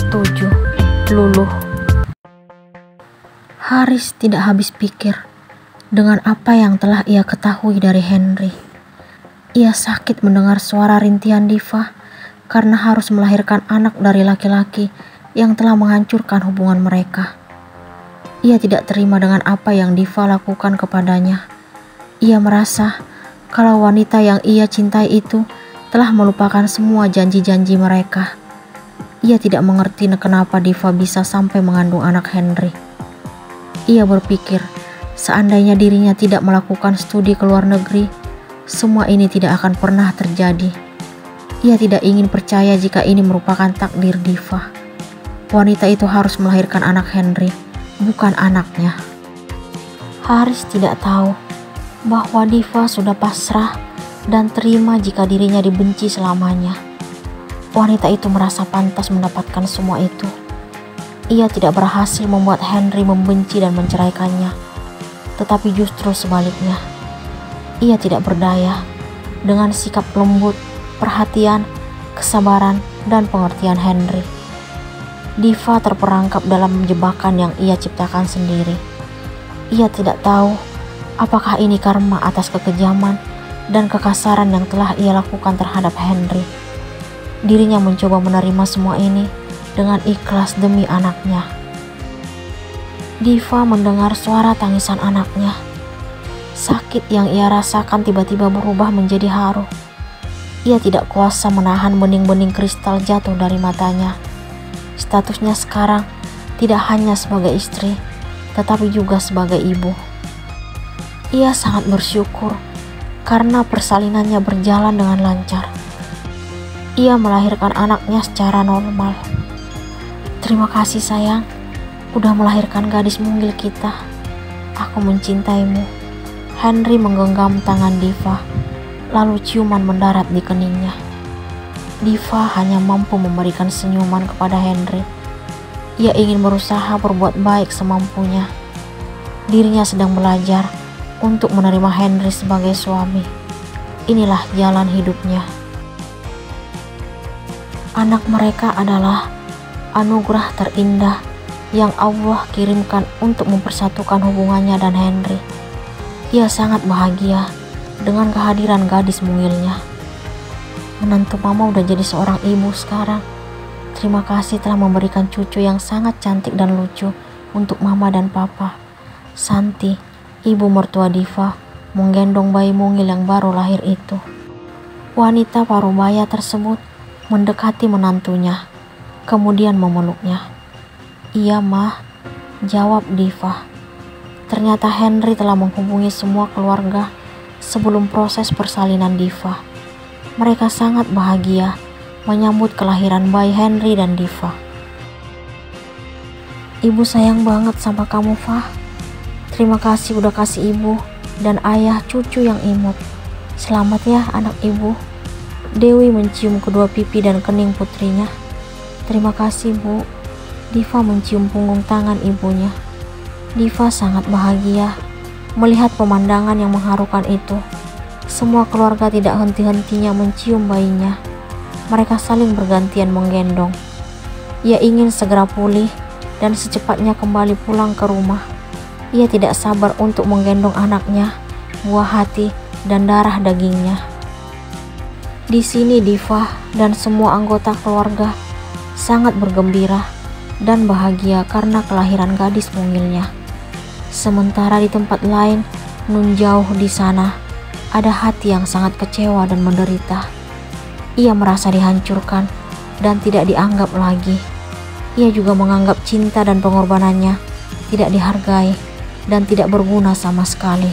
setuju, luluh. Haris tidak habis pikir dengan apa yang telah ia ketahui dari Henry. Ia sakit mendengar suara rintihan Diva karena harus melahirkan anak dari laki-laki yang telah menghancurkan hubungan mereka. Ia tidak terima dengan apa yang Diva lakukan kepadanya. Ia merasa kalau wanita yang ia cintai itu telah melupakan semua janji-janji mereka. Ia tidak mengerti kenapa Diva bisa sampai mengandung anak Henry. Ia berpikir, seandainya dirinya tidak melakukan studi ke luar negeri, semua ini tidak akan pernah terjadi. Ia tidak ingin percaya jika ini merupakan takdir Diva. Wanita itu harus melahirkan anak Henry, bukan anaknya. Haris tidak tahu bahwa Diva sudah pasrah dan terima jika dirinya dibenci selamanya. Wanita itu merasa pantas mendapatkan semua itu. Ia tidak berhasil membuat Henry membenci dan menceraikannya, tetapi justru sebaliknya. Ia tidak berdaya dengan sikap lembut, perhatian, kesabaran, dan pengertian Henry. Diva terperangkap dalam jebakan yang ia ciptakan sendiri. Ia tidak tahu apakah ini karma atas kekejaman dan kekasaran yang telah ia lakukan terhadap Henry. Dirinya mencoba menerima semua ini dengan ikhlas demi anaknya. Diva mendengar suara tangisan anaknya. Sakit yang ia rasakan tiba-tiba berubah menjadi haru. Ia tidak kuasa menahan bening-bening kristal jatuh dari matanya. Statusnya sekarang tidak hanya sebagai istri, tetapi juga sebagai ibu. Ia sangat bersyukur karena persalinannya berjalan dengan lancar. Ia melahirkan anaknya secara normal. Terima kasih sayang, udah melahirkan gadis mungil kita. Aku mencintaimu. Henry menggenggam tangan Diva, lalu ciuman mendarat di keningnya. Diva hanya mampu memberikan senyuman kepada Henry. Ia ingin berusaha berbuat baik semampunya. Dirinya sedang belajar untuk menerima Henry sebagai suami. Inilah jalan hidupnya. Anak mereka adalah anugerah terindah yang Allah kirimkan untuk mempersatukan hubungannya dan Henry. Ia sangat bahagia dengan kehadiran gadis mungilnya. Menantu mama udah jadi seorang ibu sekarang. Terima kasih telah memberikan cucu yang sangat cantik dan lucu untuk mama dan papa. Santi, ibu mertua Diva, menggendong bayi mungil yang baru lahir itu. Wanita parubaya tersebut mendekati menantunya, kemudian memeluknya. Iya mah, jawab Diva. Ternyata Henry telah menghubungi semua keluarga sebelum proses persalinan Diva. Mereka sangat bahagia menyambut kelahiran bayi Henry dan Diva. Ibu sayang banget sama kamu, Fah. Terima kasih udah kasih ibu dan ayah cucu yang imut. Selamat ya anak ibu. Dewi mencium kedua pipi dan kening putrinya. Terima kasih bu. Diva mencium punggung tangan ibunya. Diva sangat bahagia melihat pemandangan yang mengharukan itu. Semua keluarga tidak henti-hentinya mencium bayinya. Mereka saling bergantian menggendong. Ia ingin segera pulih dan secepatnya kembali pulang ke rumah. Ia tidak sabar untuk menggendong anaknya, buah hati dan darah dagingnya. Di sini Diva dan semua anggota keluarga sangat bergembira dan bahagia karena kelahiran gadis mungilnya. Sementara di tempat lain, nun jauh di sana, ada hati yang sangat kecewa dan menderita. Ia merasa dihancurkan dan tidak dianggap lagi. Ia juga menganggap cinta dan pengorbanannya tidak dihargai dan tidak berguna sama sekali.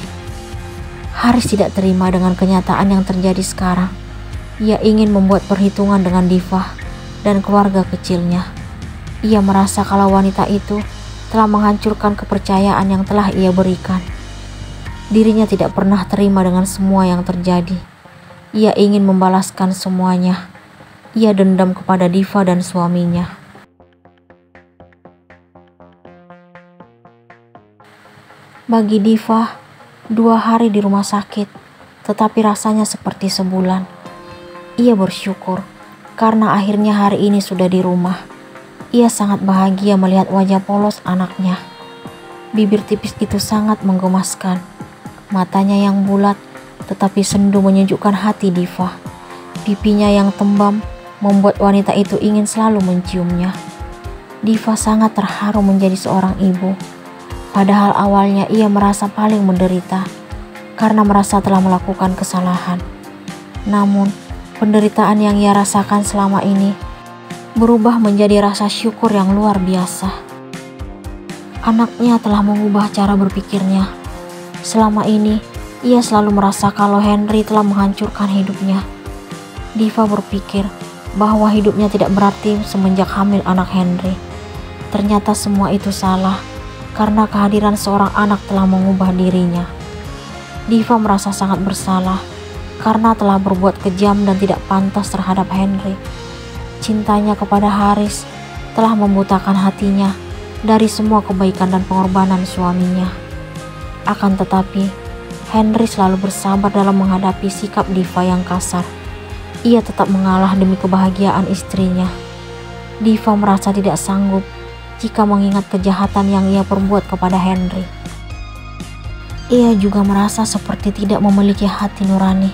Haris tidak terima dengan kenyataan yang terjadi sekarang. Ia ingin membuat perhitungan dengan Diva dan keluarga kecilnya. Ia merasa kalau wanita itu telah menghancurkan kepercayaan yang telah ia berikan. Dirinya tidak pernah terima dengan semua yang terjadi. Ia ingin membalaskan semuanya. Ia dendam kepada Diva dan suaminya. Bagi Diva, 2 hari di rumah sakit, tetapi rasanya seperti sebulan. Ia bersyukur karena akhirnya hari ini sudah di rumah. Ia sangat bahagia melihat wajah polos anaknya. Bibir tipis itu sangat menggemaskan. Matanya yang bulat tetapi sendu menyejukkan hati Diva. Pipinya yang tembam membuat wanita itu ingin selalu menciumnya. Diva sangat terharu menjadi seorang ibu. Padahal awalnya ia merasa paling menderita karena merasa telah melakukan kesalahan. Namun, penderitaan yang ia rasakan selama ini berubah menjadi rasa syukur yang luar biasa. Anaknya telah mengubah cara berpikirnya. Selama ini, ia selalu merasa kalau Henry telah menghancurkan hidupnya. Diva berpikir bahwa hidupnya tidak berarti semenjak hamil anak Henry. Ternyata semua itu salah karena kehadiran seorang anak telah mengubah dirinya. Diva merasa sangat bersalah karena telah berbuat kejam dan tidak pantas terhadap Henry. Cintanya kepada Haris telah membutakan hatinya dari semua kebaikan dan pengorbanan suaminya. Akan tetapi, Henry selalu bersabar dalam menghadapi sikap Diva yang kasar. Ia tetap mengalah demi kebahagiaan istrinya. Diva merasa tidak sanggup jika mengingat kejahatan yang ia perbuat kepada Henry. Ia juga merasa seperti tidak memiliki hati nurani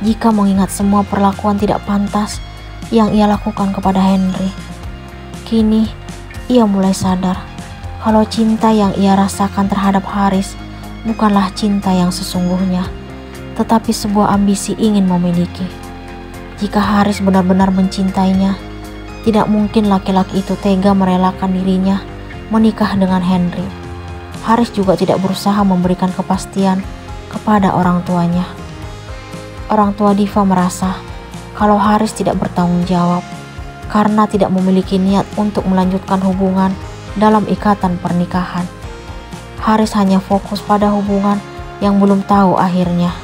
jika mengingat semua perlakuan tidak pantas yang ia lakukan kepada Henry. Kini, ia mulai sadar kalau cinta yang ia rasakan terhadap Haris bukanlah cinta yang sesungguhnya, tetapi sebuah ambisi ingin memiliki. Jika Haris benar-benar mencintainya, tidak mungkin laki-laki itu tega merelakan dirinya menikah dengan Henry. Haris juga tidak berusaha memberikan kepastian kepada orang tuanya. Orang tua Diva merasa kalau Haris tidak bertanggung jawab karena tidak memiliki niat untuk melanjutkan hubungan dalam ikatan pernikahan. Haris hanya fokus pada hubungan yang belum tahu akhirnya.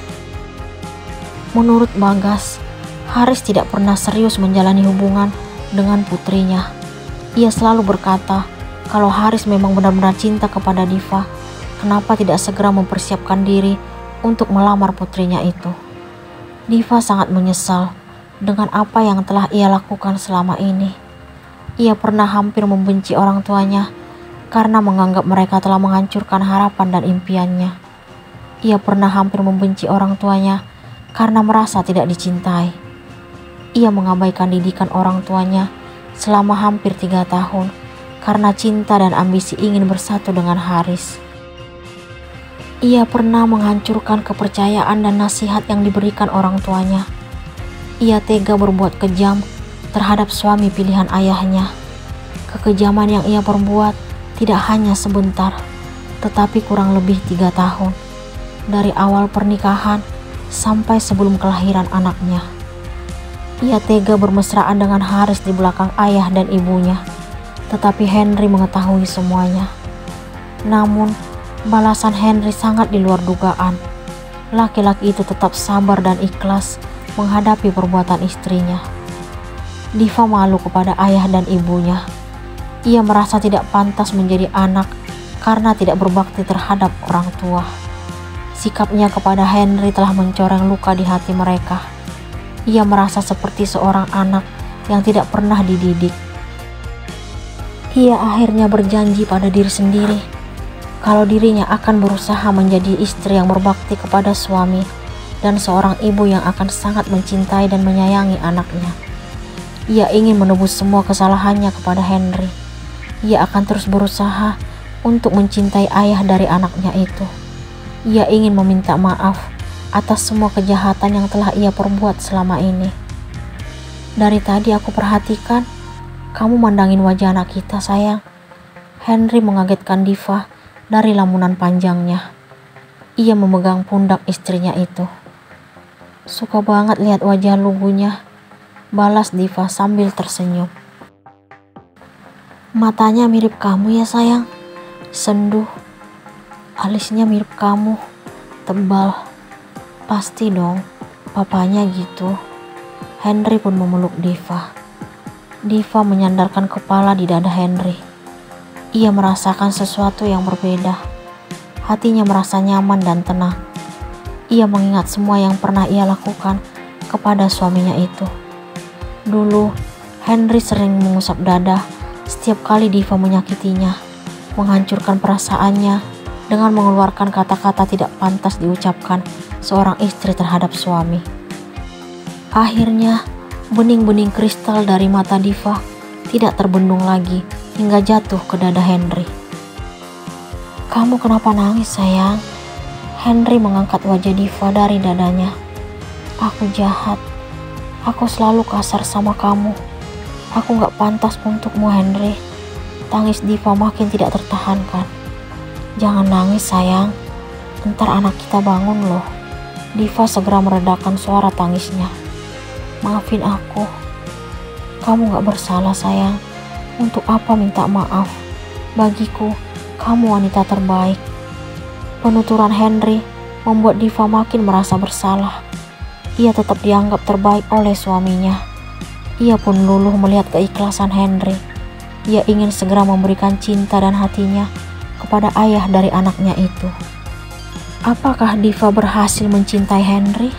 Menurut Bagas, Haris tidak pernah serius menjalani hubungan dengan putrinya. Ia selalu berkata kalau Haris memang benar-benar cinta kepada Diva, kenapa tidak segera mempersiapkan diri untuk melamar putrinya itu. Diva sangat menyesal dengan apa yang telah ia lakukan selama ini. Ia pernah hampir membenci orang tuanya karena menganggap mereka telah menghancurkan harapan dan impiannya. Ia pernah hampir membenci orang tuanya karena merasa tidak dicintai. Ia mengabaikan didikan orang tuanya selama hampir 3 tahun karena cinta dan ambisi ingin bersatu dengan Haris. Ia pernah menghancurkan kepercayaan dan nasihat yang diberikan orang tuanya. Ia tega berbuat kejam terhadap suami pilihan ayahnya. Kekejaman yang ia perbuat tidak hanya sebentar, tetapi kurang lebih 3 tahun. Dari awal pernikahan sampai sebelum kelahiran anaknya. Ia tega bermesraan dengan Haris di belakang ayah dan ibunya. Tetapi Henry mengetahui semuanya. Namun, balasan Henry sangat di luar dugaan. Laki-laki itu tetap sabar dan ikhlas menghadapi perbuatan istrinya. Diva malu kepada ayah dan ibunya. Ia merasa tidak pantas menjadi anak karena tidak berbakti terhadap orang tua. Sikapnya kepada Henry telah mencoreng luka di hati mereka. Ia merasa seperti seorang anak yang tidak pernah dididik. Ia akhirnya berjanji pada diri sendiri kalau dirinya akan berusaha menjadi istri yang berbakti kepada suami dan seorang ibu yang akan sangat mencintai dan menyayangi anaknya. Ia ingin menebus semua kesalahannya kepada Henry. Ia akan terus berusaha untuk mencintai ayah dari anaknya itu. Ia ingin meminta maaf atas semua kejahatan yang telah ia perbuat selama ini. Dari tadi aku perhatikan, kamu mandangin wajah anak kita, sayang. Henry mengagetkan Diva dari lamunan panjangnya. Ia memegang pundak istrinya itu. Suka banget lihat wajah lugunya, balas Diva sambil tersenyum. Matanya mirip kamu ya sayang, sendu. Alisnya mirip kamu, tebal. Pasti dong, papanya gitu. Henry pun memeluk Diva. Diva menyandarkan kepala di dada Henry. Ia merasakan sesuatu yang berbeda. Hatinya merasa nyaman dan tenang. Ia mengingat semua yang pernah ia lakukan kepada suaminya itu. Dulu, Henry sering mengusap dada Setiap kali Diva menyakitinya, menghancurkan perasaannya dengan mengeluarkan kata-kata tidak pantas diucapkan seorang istri terhadap suami. Akhirnya, bening-bening kristal dari mata Diva tidak terbendung lagi hingga jatuh ke dada Henry. "Kamu kenapa nangis, sayang?" Henry mengangkat wajah Diva dari dadanya. "Aku jahat. Aku selalu kasar sama kamu. Aku gak pantas untukmu, Henry." Tangis Diva makin tidak tertahankan. "Jangan nangis, sayang. Entar anak kita bangun loh." Diva segera meredakan suara tangisnya. "Maafin aku. Kamu gak bersalah, sayang. Untuk apa minta maaf? Bagiku, kamu wanita terbaik." Penuturan Henry membuat Diva makin merasa bersalah. Ia tetap dianggap terbaik oleh suaminya. Ia pun luluh melihat keikhlasan Henry. Ia ingin segera memberikan cinta dan hatinya kepada ayah dari anaknya itu. Apakah Diva berhasil mencintai Henry?